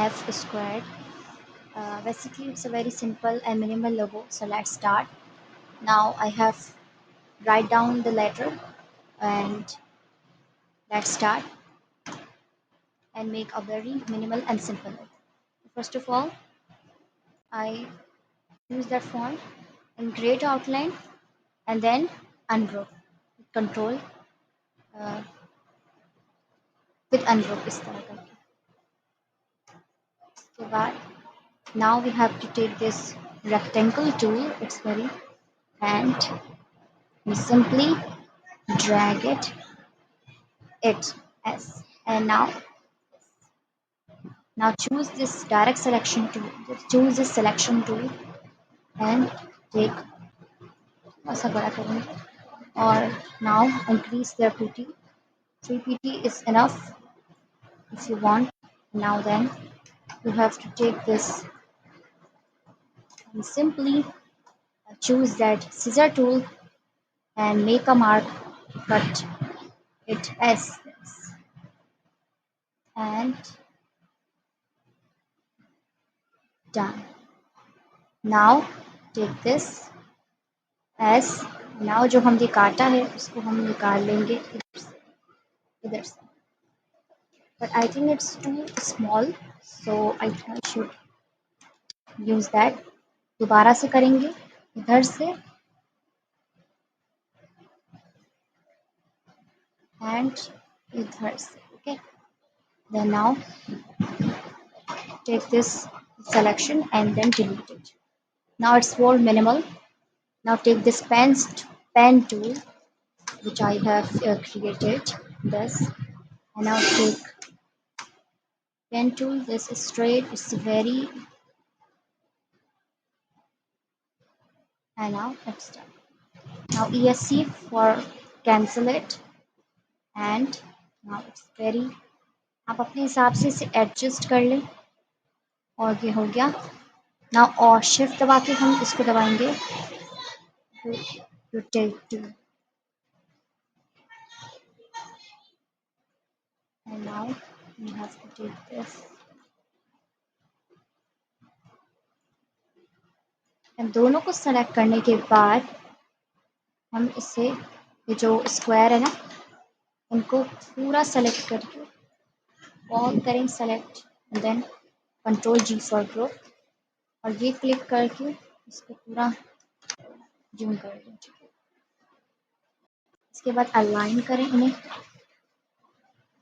F squared. Basically, it's a very simple and minimal logo. So let's start. Now I have write down the letter and let's start and make a very minimal and simple logo. First of all, I use that font and create outline and then ungroup. Control with ungroup इस तरह करके. उसके बाद now we have to take this rectangle tool. It's very and we simply drag it as and now choose this direct selection tool. Choose this selection tool and take ऐसा बड़ा करेंगे और now increase their PT. 3 PT is enough if you want. Now then you have to take this and simply choose that scissor tool and make a mark, cut it as this and done. Now take this as now जो हमने काटा है उसको हम निकाल लेंगे इधर से. But I think it's too small, so I think I should use that. दोबारा से करेंगे इधर से and इधर से. Okay. Then now take this selection and then delete it. Now it's more minimal. Now take this pen tool which I have created this and now take pen tool. This is straight, it's very and now it's done. Now ESC for cancel it and now it's very आप अपने हिसाब से इसे adjust कर लें और ये हो गया. Now और शिफ्ट दबा के हम इसको दबाएंगे rotate tool and now we have to take this and दोनों को सेलेक्ट करने के बाद हम इसे ये जो स्क्वायर है ना इनको पूरा सेलेक्ट करके ऑल करें select and then control G for group और ये क्लिक करके इसको पूरा जूम कर दें. इसके बाद अलाइन करें इन्हें.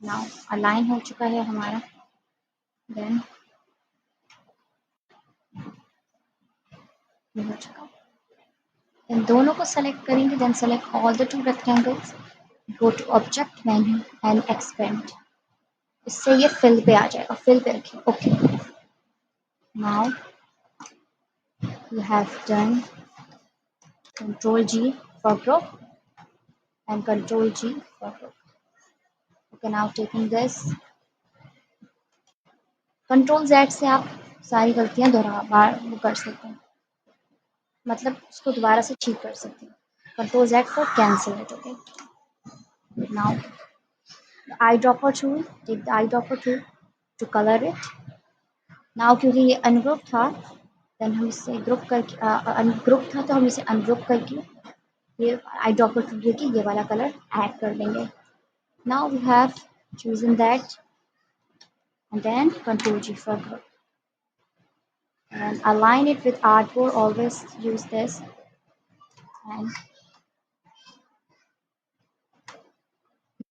नाउ अलाइन हो चुका है हमारा. देन ये हो चुका. इन दोनों को सेलेक्ट करेंगे then select all the 2 rectangles, go to object menu and expand. इससे ये फिल पे आ जाएगा. फिल पे रखिए. Okay. Now you have done control G for group and control G for group. Okay, now taking this control Z से आप सारी गलतियां दोबारा वो कर सकते हैं, मतलब उसको दोबारा से ठीक कर सकते हैं. control Z for cancel it. Okay, now the eyedropper tool, take the eyedropper tool to color it. now क्योंकि ये अनग्रुप था देन हम इसे ग्रुप करके अनग्रुप था तो हम इसे अनग्रुप करके ये eyedropper tool लेके ये वाला कलर ऐड कर देंगे. Now we have chosen that and then control G for group and align it with artboard. Always use this and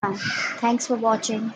done. Thanks for watching.